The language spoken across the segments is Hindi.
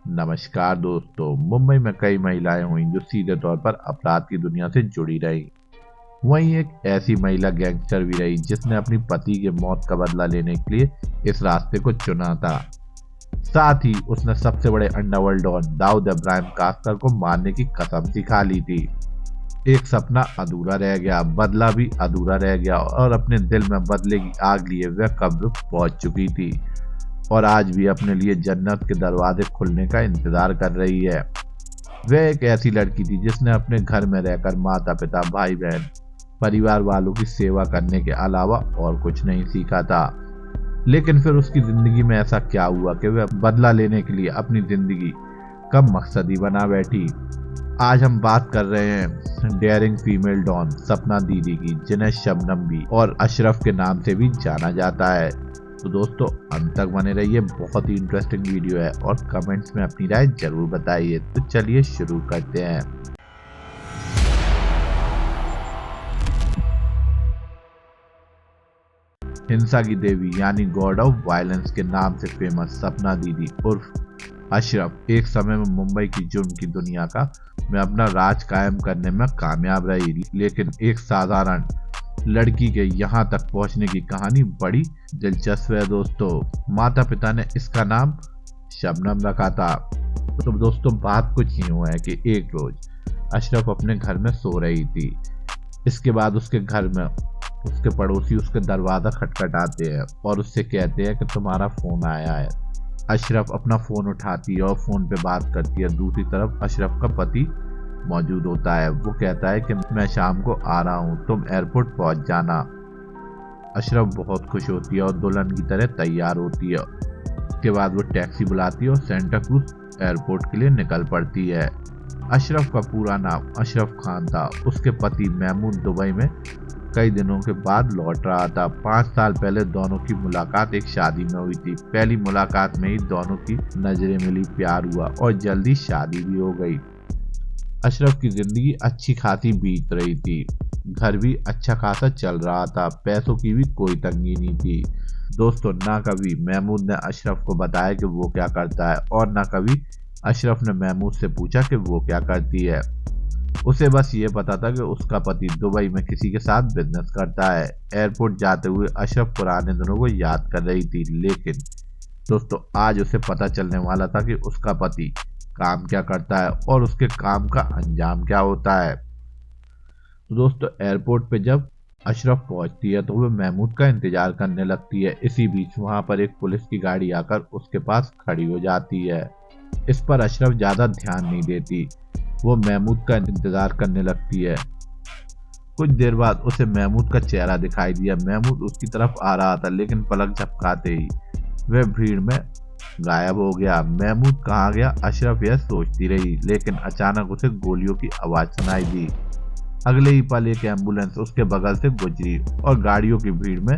नमस्कार दोस्तों। मुंबई में कई महिलाएं हुई जो सीधे तौर पर अपराध की दुनिया से जुड़ी रही। वहीं एक ऐसी महिला गैंगस्टर भी रही जिसने अपनी पति के मौत का बदला लेने के लिए इस रास्ते को चुना था। साथ ही उसने सबसे बड़े अंडरवर्ल्ड डॉन दाऊद इब्राहिम कास्कर को मारने की कसम सी खा ली थी। एक सपना अधूरा रह गया, बदला भी अधूरा रह गया और अपने दिल में बदले की आग लिए वह कब्र पहुंच चुकी थी और आज भी अपने लिए जन्नत के दरवाजे खुलने का इंतजार कर रही है। वह एक ऐसी लड़की थी जिसने अपने घर में रहकर माता पिता, भाई बहन, परिवार वालों की सेवा करने के अलावा और कुछ नहीं सीखा था। लेकिन फिर उसकी जिंदगी में ऐसा क्या हुआ कि वह बदला लेने के लिए अपनी जिंदगी का मकसद ही बना बैठी। आज हम बात कर रहे हैं डेयरिंग फीमेल डॉन सपना दीदी की, जिन्हें शबनम भी और अशरफ के नाम से भी जाना जाता है। तो दोस्तों अंत तक बने रहिए, बहुत ही इंटरेस्टिंग वीडियो है और कमेंट्स में अपनी राय जरूर बताइए। तो चलिए शुरू करते हैं। हिंसा की देवी यानी गॉड ऑफ वायलेंस के नाम से फेमस सपना दीदी उर्फ अशरफ एक समय में मुंबई की जुर्म की दुनिया का में अपना राज कायम करने में कामयाब रही। लेकिन एक साधारण लड़की के यहाँ तक पहुँचने की कहानी बड़ी दिलचस्प है दोस्तों। माता पिता ने इसका नाम शबनम रखा था। तो दोस्तों बात कुछ यूं है कि एक रोज अशरफ अपने घर में सो रही थी। इसके बाद उसके घर में उसके पड़ोसी उसके दरवाजा खटखटाते हैं और उससे कहते हैं कि तुम्हारा फोन आया है। अशरफ अपना फोन उठाती है और फोन पे बात करती है। दूसरी तरफ अशरफ का पति मौजूद होता है। वो कहता है कि मैं शाम को आ रहा हूँ, तुम एयरपोर्ट पहुंच जाना। अशरफ बहुत खुश होती है और दुल्हन की तरह तैयार होती है। उसके बाद वो टैक्सी बुलाती है और सेंटा क्रूज एयरपोर्ट के लिए निकल पड़ती है। अशरफ का पूरा नाम अशरफ खान था। उसके पति महमूद दुबई में कई दिनों के बाद लौट रहा था। 5 साल पहले दोनों की मुलाकात एक शादी में हुई थी। पहली मुलाकात में ही दोनों की नजरें मिली, प्यार हुआ और जल्दी शादी भी हो गई। अशरफ की जिंदगी अच्छी खासी बीत रही थी। घर भी अच्छा खासा चल रहा था, पैसों की भी कोई तंगी नहीं थी। दोस्तों ना कभी महमूद ने अशरफ को बताया कि वो क्या करता है और ना कभी अशरफ ने महमूद से पूछा कि वो क्या करती है। उसे बस ये पता था कि उसका पति दुबई में किसी के साथ बिजनेस करता है। एयरपोर्ट जाते हुए अशरफ पुराने दिनों को याद कर रही थी। लेकिन दोस्तों आज उसे पता चलने वाला था कि उसका पति काम क्या करता है और उसके काम का अंजाम क्या होता है। तो दोस्तों एयरपोर्ट पे जब अशरफ पहुंचती है तो वह महमूद का इंतजार करने लगती है। इसी बीच वहां पर एक पुलिस की गाड़ी आकर उसके पास खड़ी हो जाती है। इस पर अशरफ ज्यादा ध्यान नहीं देती, वो महमूद का इंतजार करने लगती है। कुछ देर बाद उसे महमूद का चेहरा दिखाई दिया। महमूद उसकी तरफ आ रहा था, लेकिन पलक झपकाते ही वह भीड़ में गायब हो गया। महमूद कहाँ गया अशरफ यह सोचती रही, लेकिन अचानक उसे गोलियों की आवाज सुनाई दी। अगले ही पल एक एम्बुलेंस उसके बगल से गुजरी और गाड़ियों की भीड़ में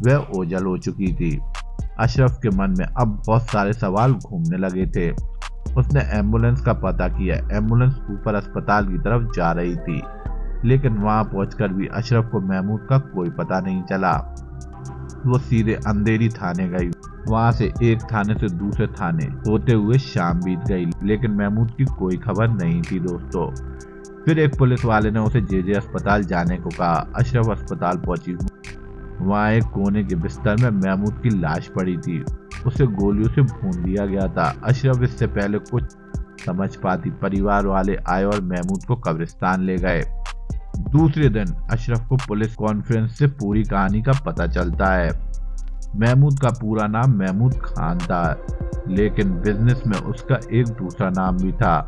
वह ओझल हो चुकी थी। अशरफ के मन में अब बहुत सारे सवाल घूमने लगे थे। उसने एम्बुलेंस का पता किया। एम्बुलेंस ऊपर अस्पताल की तरफ जा रही थी, लेकिन वहां पहुंचकर भी अशरफ को महमूद का कोई पता नहीं चला। वो सीधे अंधेरी थाने गई। वहां से एक थाने से दूसरे थाने होते हुए शाम बीत गई, लेकिन महमूद की कोई खबर नहीं थी दोस्तों। फिर एक पुलिस वाले ने उसे जे अस्पताल जाने को कहा। अशरफ अस्पताल पहुंची। वहां एक कोने के बिस्तर में महमूद की लाश पड़ी थी। उसे गोलियों से भून दिया गया था। अशरफ इससे पहले कुछ समझ पाती। परिवार वाले आए और महमूद को कब्रिस्तान ले गए। दूसरे दिन अशरफ को पुलिस कॉन्फ्रेंस से पूरी कहानी का पता चलता है। महमूद का पूरा नाम महमूद खान था, लेकिन बिजनेस में उसका एक दूसरा नाम भी था,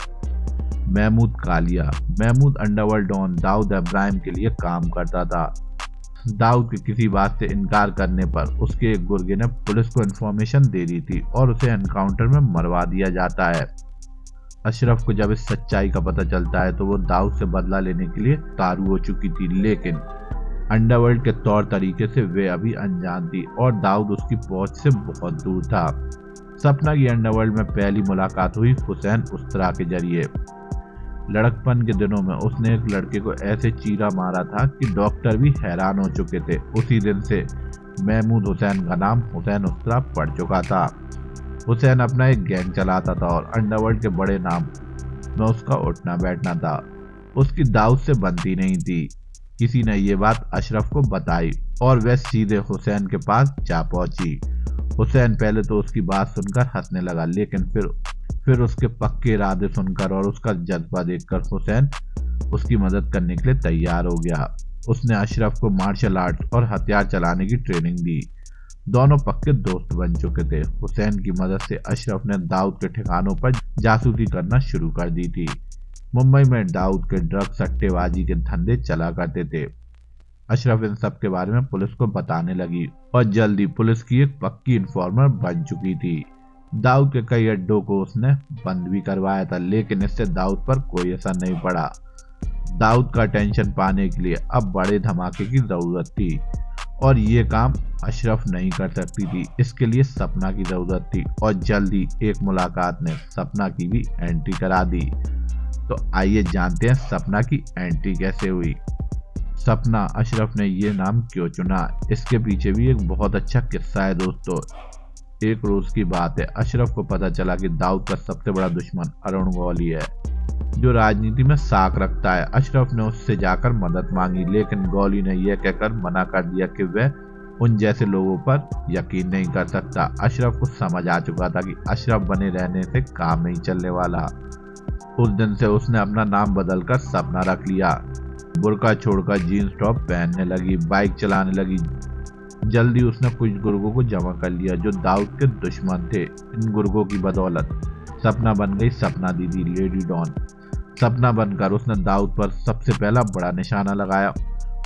महमूद कालिया। महमूद अंडरवर्ल्ड डॉन दाऊद इब्राहिम के लिए काम करता था। दाऊद के किसी बात से इनकार करने पर उसके एक गुर्गे ने पुलिस को इन्फॉर्मेशन दे दी थी और उसे एनकाउंटर में मरवा दिया जाता है। अशरफ को जब इस सच्चाई का पता चलता है तो वो दाऊद से बदला लेने के लिए तारू हो चुकी थी, लेकिन अंडरवर्ल्ड के तौर तरीके से वे अभी अनजान थी और दाऊद उसकी पहुंच से बहुत दूर था। सपना की अंडरवर्ल्ड में पहली मुलाकात हुई हुसैन उस्तरा के जरिए। लड़कपन के दिनों में उसने एक लड़के को ऐसे चीरा मारा था कि डॉक्टर भी हैरान हो चुके थे। उसी दिन से महमूद हुसैन का नाम हुसैन उस्तरा पड़ चुका था। हुसैन अपना एक गैंग चलाता था और अंडरवर्ल्ड के बड़े नाम में उसका उठना बैठना था। उसकी दाऊद से बनती नहीं थी। किसी ने ये बात अशरफ को बताई और वह सीधे हुसैन के पास जा पहुंची। हुसैन पहले तो उसकी बात सुनकर हंसने लगा, लेकिन फिर उसके पक्के इरादे सुनकर और उसका जज्बा देखकर हुसैन उसकी मदद करने के लिए तैयार हो गया। उसने अशरफ को मार्शल आर्ट और हथियार चलाने की ट्रेनिंग दी। दोनों पक्के दोस्त बन चुके थे। हुसैन की मदद से अशरफ ने दाऊद के ठिकानों पर जासूसी करना शुरू कर दी थी। मुंबई में दाऊद के ड्रग सट्टेबाजी के धंधे चला करते थे। अशरफ इन सब के बारे में पुलिस को बताने लगी और जल्दी पुलिस की एक पक्की इन्फॉर्मर बन चुकी थी। दाऊद के कई अड्डों को उसने बंद भी करवाया था, लेकिन इससे दाऊद पर कोई असर नहीं पड़ा। दाऊद का टेंशन पाने के लिए अब बड़े धमाके की जरूरत थी और ये काम अशरफ नहीं कर सकती थी। इसके लिए सपना की जरूरत थी और जल्दी एक मुलाकात ने सपना की भी एंट्री करा दी। तो आइए जानते हैं सपना की एंट्री कैसे हुई। सपना अशरफ ने ये नाम क्यों चुना, इसके पीछे भी एक बहुत अच्छा किस्सा है दोस्तों। एक रोज की बात है, अशरफ को पता चला कि दाऊद का सबसे बड़ा दुश्मन अरुण गौली है, जो राजनीति में साख रखता है। अशरफ ने उससे जाकर मदद मांगी, लेकिन गौली ने यह कहकर मना कर दिया कि वह उन जैसे लोगों पर यकीन नहीं कर सकता। अशरफ को समझ आ चुका था कि अशरफ बने रहने से काम नहीं चलने वाला। उस दिन से उसने अपना नाम बदलकर सपना रख लिया। बुर्का छोड़कर जीन्स टॉप पहनने लगी, बाइक चलाने लगी। जल्दी उसने कुछ गुर्गों को जमा कर लिया जो दाऊद के दुश्मन थे। इन गुर्गों की बदौलत सपना बन गई सपना दीदी, लेडी डॉन। सपना बनकर उसने दाऊद पर सबसे पहला बड़ा निशाना लगाया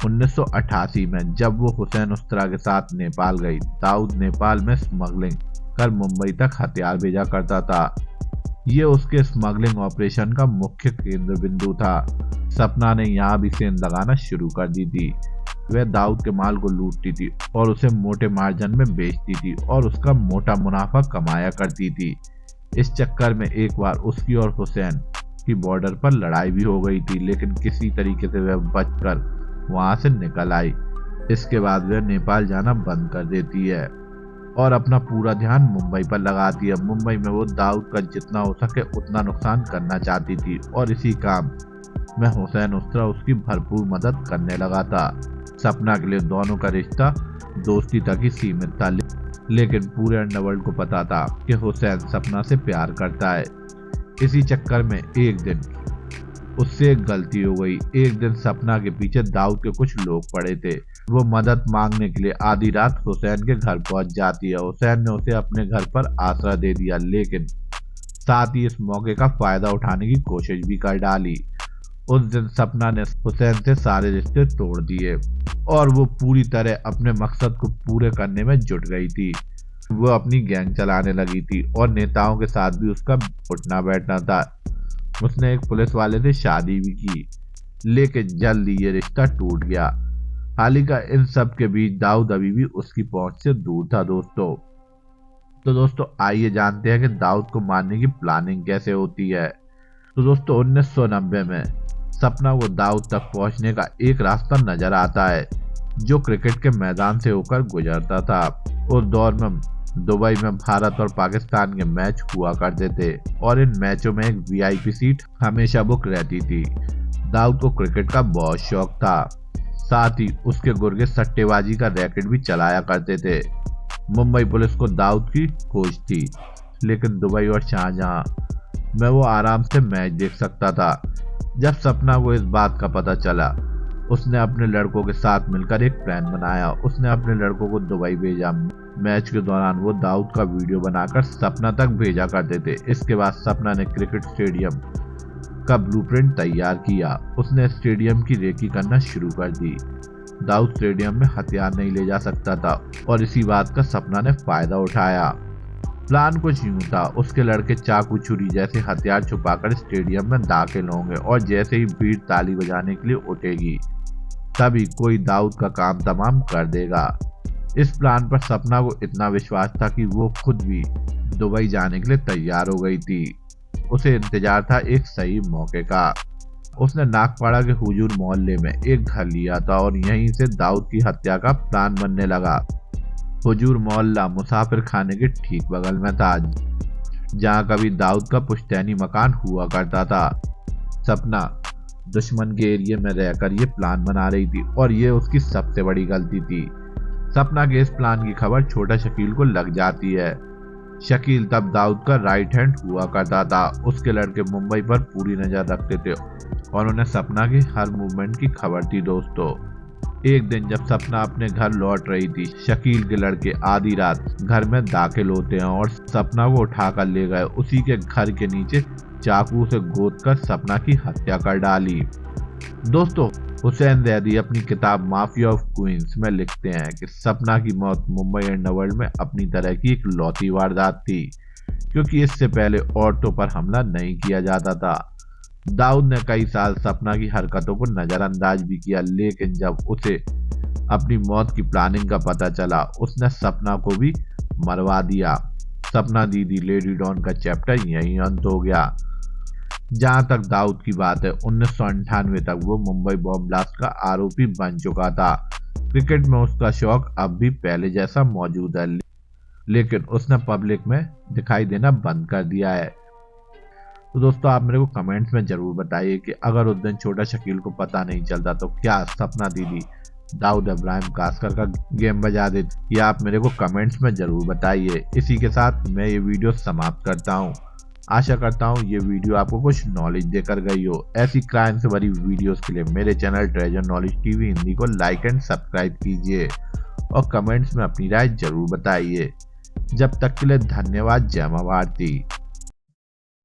1988 में, जब वो हुसैन उस्तरा के साथ नेपाल गई। दाऊद नेपाल में स्मगलिंग कर मुंबई तक हथियार भेजा करता था। ये उसके स्मगलिंग ऑपरेशन का मुख्य केंद्र बिंदु था। सपना ने यहाँ भी सेंध लगाना शुरू कर दी थी। वह दाऊद के माल को लूटती थी और उसे मोटे मार्जिन में बेचती थी और उसका मोटा मुनाफा कमाया करती थी। इस चक्कर में एक बार उसकी और हुसैन की बॉर्डर पर लड़ाई भी हो गई थी, लेकिन किसी तरीके से वह बचकर वहां से निकल आई। इसके बाद वह नेपाल जाना बंद कर देती है और अपना पूरा ध्यान मुंबई पर लगाती है। मुंबई में वो दाऊद का जितना हो सके उतना नुकसान करना चाहती थी और इसी काम में हुसैन उस्तरा उसकी भरपूर मदद करने लगा था। सपना के लिए दोनों का रिश्ता दोस्ती तक ही सीमित था, लेकिन पूरे अंडरवर्ल्ड को पता था कि हुसैन सपना से प्यार करता है। इसी चक्कर में एक दिन उससे एक गलती हो गई। एक दिन सपना के पीछे दाऊद के कुछ लोग पड़े थे। वो मदद मांगने के लिए आधी रात हुसैन के घर पहुंच जाती है। हुसैन ने उसे अपने घर पर आसरा दे दिया, लेकिन साथ ही इस मौके का फायदा उठाने की कोशिश भी कर डाली। उस दिन सपना ने हुसैन से सारे रिश्ते तोड़ दिए और वो पूरी तरह अपने मकसद को पूरे करने में जुट गई थी। वो अपनी गैंग चलाने लगी थी और नेताओं के साथ भी उसका उठना बैठना था। उसने एक पुलिस वाले से शादी भी की, लेकिन जल्दी ये रिश्ता टूट गया। हालांकि इन सब के बीच दाऊद अभी भी उसकी पहुंच से दूर था दोस्तों। तो दोस्तों आइए जानते हैं कि दाऊद को मारने की प्लानिंग कैसे होती है। तो दोस्तों 1990 में सपना को दाऊद तक पहुंचने का एक रास्ता नजर आता है जो क्रिकेट के मैदान से होकर गुजरता था। उस दौर में दुबई में भारत और पाकिस्तान के मैच हुआ करते थे और इन मैचों में एक वीआईपी सीट हमेशा बुक रहती थी। दाऊद को क्रिकेट का बहुत शौक था, साथ ही उसके गुर्गे सट्टेबाजी का रैकेट भी चलाया करते थे। मुंबई पुलिस को दाऊद की खोज थी, लेकिन दुबई और शाहजहां में वो आराम से मैच देख सकता था। जब सपना को इस बात का पता चला, उसने अपने लड़कों के साथ मिलकर एक प्लान बनाया। उसने अपने लड़कों को दुबई भेजा। मैच के दौरान वो दाऊद का वीडियो बनाकर सपना तक भेजा करते थे। इसके बाद सपना ने क्रिकेट स्टेडियम का ब्लूप्रिंट तैयार किया। उसने स्टेडियम की रेकी करना शुरू कर दी। दाऊद स्टेडियम में हथियार नहीं ले जा सकता था और इसी बात का सपना ने फायदा उठाया। प्लान कुछ यूं था, उसके लड़के चाकू छुरी जैसे हथियार छुपाकर स्टेडियम में दाखिल होंगे और जैसे ही भीड़ ताली बजाने के लिए उठेगी, तभी कोई दाऊद का काम तमाम कर देगा। इस प्लान पर सपना को इतना विश्वास था कि वो खुद भी दुबई जाने के लिए तैयार हो गई थी। उसे इंतजार था एक सही मौके का। उसने नागपाड़ा के हुजूर मोहल्ले में एक घर लिया था और यहीं से दाऊद की हत्या का प्लान बनने लगा। हुजूर मोहल्ला मुसाफिर खाने के ठीक बगल में था, जहाँ कभी दाऊद का पुश्तैनी मकान हुआ करता था। सपना दुश्मन के एरिया में रहकर ये प्लान बना रही थी और ये उसकी सबसे बड़ी गलती थी। सपना के इस प्लान की खबर छोटा शकील को लग जाती है। शकील तब दाऊद का राइट हैंड हुआ करता था। उसके लड़के मुंबई पर पूरी नजर रखते थे और उन्हें सपना की हर मूवमेंट की खबर थी। दोस्तों, एक दिन जब सपना अपने घर लौट रही थी, शकील के लड़के आधी रात घर में दाखिल होते हैं और सपना को उठाकर ले गए। उसी के घर के नीचे चाकू से गोद कर सपना की हत्या कर डाली। दोस्तों, हुसैन ज़ैदी अपनी किताब माफिया ऑफ क्वींस में लिखते हैं कि सपना की मौत मुंबई अंडरवर्ल्ड में अपनी तरह की एक लौती वारदात थी, क्योंकि इससे पहले औरतों पर हमला नहीं किया जाता था। दाऊद ने कई साल सपना की हरकतों को नजरअंदाज भी किया, लेकिन जब उसे अपनी मौत की प्लानिंग का पता चला, उसने सपना को भी मरवा दिया। सपना दीदी लेडी डॉन का चैप्टर यहीं अंत हो गया। जहां तक दाऊद की बात है, 1998 तक वो मुंबई बॉम्ब ब्लास्ट का आरोपी बन चुका था। क्रिकेट में उसका शौक अब भी पहले जैसा मौजूद है, लेकिन उसने पब्लिक में दिखाई देना बंद कर दिया है। तो दोस्तों, आप मेरे को कमेंट्स में जरूर बताइए कि अगर उस दिन छोटा शकील को पता नहीं चलता तो क्या सपना दीदी दाऊद इब्राहिम कास्कर का गेम बजा देती। ये आप मेरे को कमेंट्स में जरूर बताइए। इसी के साथ मैं ये वीडियो समाप्त करता हूँ। आशा करता हूँ ये वीडियो आपको कुछ नॉलेज देकर गई हो। ऐसी क्राइम से भरी वीडियोस के लिए मेरे channel treasure knowledge TV Hindi को लाइक एंड सब्सक्राइब कीजिए और कमेंट्स में अपनी राय जरूर बताइए। जब तक के लिए धन्यवाद। जय मां भारती।